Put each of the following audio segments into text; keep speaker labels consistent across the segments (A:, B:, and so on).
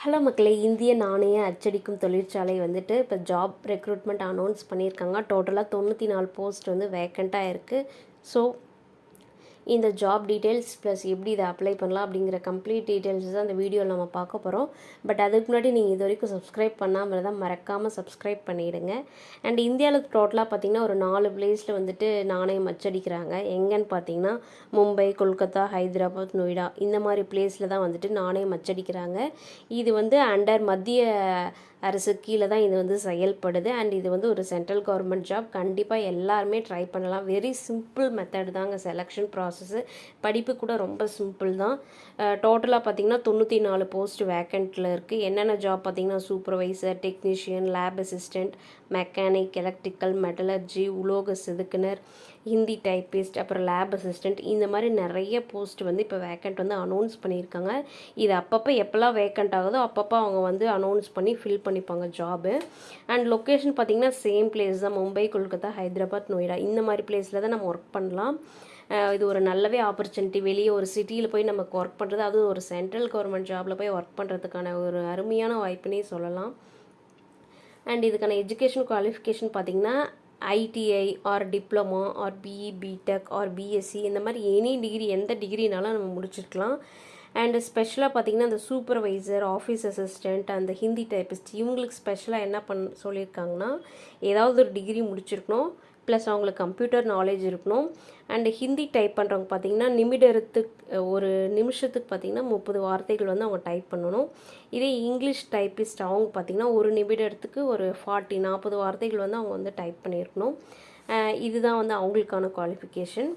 A: Hello மக்களே, இந்திய நாணய அச்சடிக்கும் தொழிற்சாலை வந்துட்டு இப்போ ஜாப் ரெக்ரூட்மெண்ட் அனௌன்ஸ் பண்ணியிருக்காங்க. டோட்டலாக 94 போஸ்ட் வந்து வேக்கண்ட்டாக இருக்குது. ஸோ இந்த ஜாப் டீட்டெயில்ஸ் ப்ளஸ் எப்படி இதை அப்ளை பண்ணலாம் அப்படிங்கிற கம்ப்ளீட் டீட்டெயில்ஸ் தான் இந்த வீடியோவில் நம்ம பார்க்க போகிறோம். பட் அதுக்கு முன்னாடி நீங்கள் இது வரைக்கும் சப்ஸ்கிரைப் பண்ணாமல் தான் மறக்காமல் சப்ஸ்கிரைப் பண்ணிவிடுங்க. அண்ட் இந்தியாவில் டோட்டலாக பார்த்திங்கன்னா ஒரு 4 பிளேஸில் வந்துட்டு நாணயம் அச்சடிக்கிறாங்க. எங்கன்னு பார்த்தீங்கன்னா மும்பை, கொல்கத்தா, ஹைதராபாத், நொய்டா இந்த மாதிரி பிளேஸில் தான் வந்துட்டு நாணயம் அச்சடிக்கிறாங்க. இது வந்து அண்டர் மத்திய அரசு கீழே தான் இது வந்து செயல்படுது. அண்ட் இது வந்து ஒரு சென்ட்ரல் கவர்மெண்ட் ஜாப். கண்டிப்பாக எல்லாருமே ட்ரை பண்ணலாம். வெரி சிம்பிள் மெத்தட் தாங்க செலெக்ஷன் ப்ராசஸ்ஸு. படிப்பு கூட ரொம்ப சிம்பிள் தான். டோட்டலாக பார்த்திங்கன்னா 94 போஸ்ட் வேக்கண்ட்டில் இருக்குது. என்னென்ன ஜாப் பார்த்திங்கன்னா supervisor, technician, lab assistant, mechanic, electrical, metallurgy, உலோக செதுக்குனர், ஹிந்தி டைப்பிஸ்ட், அப்புறம் லேப் அசிஸ்டண்ட் இந்த மாதிரி நிறைய போஸ்ட் வந்து இப்போ வேக்கண்ட் வந்து அனௌன்ஸ் பண்ணியிருக்காங்க. இது அப்பப்போ எப்போல்லாம் வேக்கண்ட் ஆகுதோ அப்பப்போ அவங்க வந்து அனௌன்ஸ் பண்ணி ஃபில் பண்ணிப்பாங்க ஜாபு. அண்ட் லொக்கேஷன் பார்த்திங்கன்னா சேம் பிளேஸ் தான். மும்பை, கொல்கத்தா, ஹைதராபாத், நொய்டா இந்த மாதிரி பிளேஸில் தான் நம்ம ஒர்க் பண்ணலாம். இது ஒரு நல்லவே ஆப்பர்ச்சுனிட்டி. வெளியே ஒரு சிட்டியில் போய் நமக்கு ஒர்க் பண்ணுறது, அதுவும் ஒரு சென்ட்ரல் கவர்மெண்ட் ஜாபில் போய் ஒர்க் பண்ணுறதுக்கான ஒரு அருமையான வாய்ப்புனே சொல்லலாம். அண்ட் இதுக்கான எஜுகேஷன் குவாலிஃபிகேஷன் பார்த்திங்கன்னா ITI or diploma or BE, BTech or BSc இந்த மாதிரி எனி டிகிரி, எந்த டிகிரினாலும் நம்ம முடிச்சிருக்கலாம். அண்டு ஸ்பெஷலாக பார்த்திங்கன்னா அந்த சூப்பர்வைசர், ஆஃபீஸ் அசிஸ்டண்ட், அந்த ஹிந்தி டைப்பிஸ்ட் இவங்களுக்கு ஸ்பெஷலாக என்ன சொல்லியிருக்காங்கன்னா ஏதாவது ஒரு டிகிரி முடிச்சிருக்கணும், ப்ளஸ் அவங்களுக்கு கம்ப்யூட்டர் நாலேஜ் இருக்கணும். அண்டு ஹிந்தி டைப் பண்ணுறவங்க பார்த்திங்கன்னா ஒரு நிமிஷத்துக்கு பார்த்திங்கன்னா 30 வார்த்தைகள் வந்து அவங்க டைப் பண்ணணும். இதே இங்கிலீஷ் டைப்பிஸ்ட் அவங்க பார்த்திங்கன்னா ஒரு நிமிடத்துக்கு ஒரு 40 வார்த்தைகள் வந்து அவங்க வந்து டைப் பண்ணியிருக்கணும். இதுதான் வந்து அவங்களுக்கான குவாலிஃபிகேஷன்.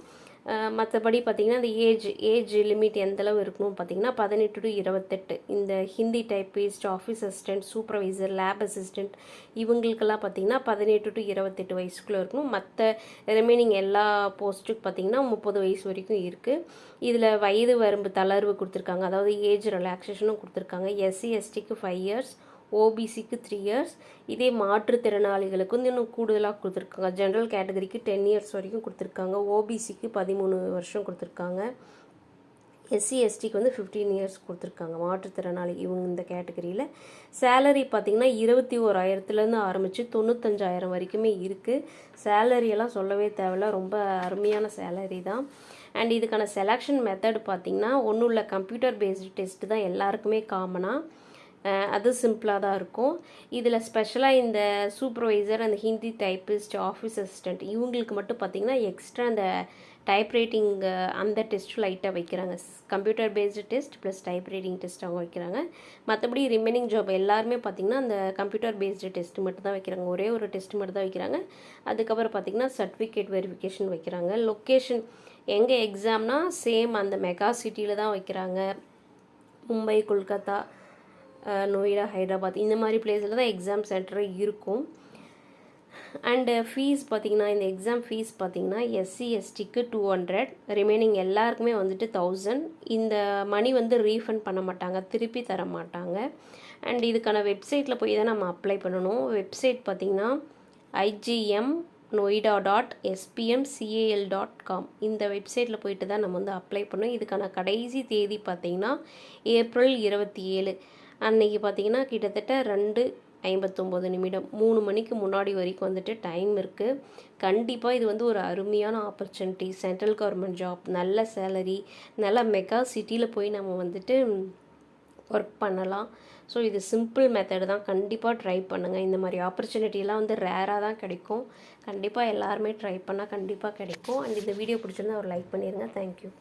A: மற்றபடி பார்த்திங்கன்னா இந்த ஏஜ் லிமிட் எந்தளவு இருக்கணும் பார்த்திங்கன்னா 18 to 28. இந்த Hindi typist, office assistant, supervisor, lab assistant இவங்களுக்கெல்லாம் பார்த்திங்கன்னா 18 to 28 வயசுக்குள்ளே இருக்கணும். மற்ற ரிமைனிங் எல்லா போஸ்ட்டுக்கு பார்த்திங்கன்னா 30 வயசு வரைக்கும் இருக்குது. இதில் வயது வரம்பு தளர்வு கொடுத்துருக்காங்க, அதாவது ஏஜ் ரிலாக்ஸேஷனும் கொடுத்துருக்காங்க. SC STக்கு 5 years, ஓபிசிக்கு 3 years. இதே மாற்றுத்திறனாளிகளுக்கு வந்து இன்னும் கூடுதலாக கொடுத்துருக்காங்க. ஜென்ரல் கேட்டகரிக்கு 10 years வரைக்கும் கொடுத்துருக்காங்க. ஓபிசிக்கு 13 வருஷம் கொடுத்துருக்காங்க. SC STக்கு வந்து 15 years கொடுத்துருக்காங்க. மாற்றுத்திறனாளி இவங்க இந்த கேட்டகரியில் சேலரி பார்த்திங்கன்னா 21,000 ஆரம்பித்து 95,000 வரைக்குமே இருக்குது. சேலரியெல்லாம் சொல்லவே தேவையில்ல, ரொம்ப அருமையான சேலரி தான். அண்ட் இதுக்கான செலெக்ஷன் மெத்தட் பார்த்திங்கன்னா ஒன்றும் இல்லை, கம்ப்யூட்டர் பேஸ்டு டெஸ்ட்டு தான் எல்லாருக்குமே காமனாக. அது சிம்பிளாக தான் இருக்கும். இதில் ஸ்பெஷலாக இந்த சூப்பர்வைசர், அந்த ஹிந்தி டைப்பிஸ்ட், ஆஃபீஸ் அசிஸ்டண்ட் இவங்களுக்கு மட்டும் பார்த்திங்கன்னா எக்ஸ்ட்ரா அந்த டைப் ரைட்டிங் அந்த டெஸ்ட் லைட்டாக வைக்கிறாங்க. Computer based test plus type writing test அவங்க வைக்கிறாங்க. மற்றபடி ரிமைனிங் ஜாப் எல்லாருமே பார்த்திங்கன்னா அந்த கம்ப்யூட்டர் பேஸ்டு டெஸ்ட்டு மட்டும் தான் வைக்கிறாங்க. ஒரே ஒரு டெஸ்ட் மட்டும் தான் வைக்கிறாங்க. அதுக்கப்புறம் பார்த்திங்கன்னா சர்டிஃபிகேட் வெரிஃபிகேஷன் வைக்கிறாங்க. லொக்கேஷன் எங்கே எக்ஸாம்னா சேம் அந்த மெகா சிட்டியில் தான் வைக்கிறாங்க. மும்பை, கொல்கத்தா, நொய்டா, ஹைதராபாத் இந்த மாதிரி பிளேஸில் தான் எக்ஸாம் சென்டர் இருக்கும். அண்டு ஃபீஸ் பார்த்திங்கன்னா இந்த எக்ஸாம் ஃபீஸ் பார்த்திங்கன்னா SC STக்கு 200, ரிமைனிங் எல்லாருக்குமே வந்துட்டு 1000. இந்த மணி வந்து ரீஃபண்ட் பண்ண மாட்டாங்க, திருப்பி தர மாட்டாங்க. அண்ட் இதுக்கான வெப்சைட்டில் போய் தான் நம்ம அப்ளை பண்ணணும். வெப்சைட் பார்த்திங்கன்னா igm.noida.spmcal.com இந்த வெப்சைட்டில் போயிட்டு தான் நம்ம வந்து அப்ளை பண்ணணும். இதுக்கான கடைசி தேதி பார்த்திங்கன்னா April 27. அன்றைக்கி பார்த்திங்கன்னா கிட்டத்தட்ட 2:59 3 மணிக்கு முன்னாடி வரைக்கும் வந்துட்டு டைம் இருக்குது. கண்டிப்பாக இது வந்து ஒரு அருமையான ஆப்பர்ச்சுனிட்டி. சென்ட்ரல் கவர்மெண்ட் ஜாப், நல்ல சேலரி, நல்ல மெகா சிட்டியில் போய் நம்ம வந்துட்டு ஒர்க் பண்ணலாம். ஸோ இது சிம்பிள் மெத்தடு தான். கண்டிப்பாக ட்ரை பண்ணுங்கள். இந்த மாதிரி ஆப்பர்ச்சுனிட்டிலாம் வந்து ரேராக தான் கிடைக்கும். கண்டிப்பாக எல்லாருமே ட்ரை பண்ணால் கண்டிப்பாக கிடைக்கும். அண்ட் இந்த வீடியோ பிடிச்சிருந்தா ஒரு லைக் பண்ணிடுங்க. தேங்க்யூ.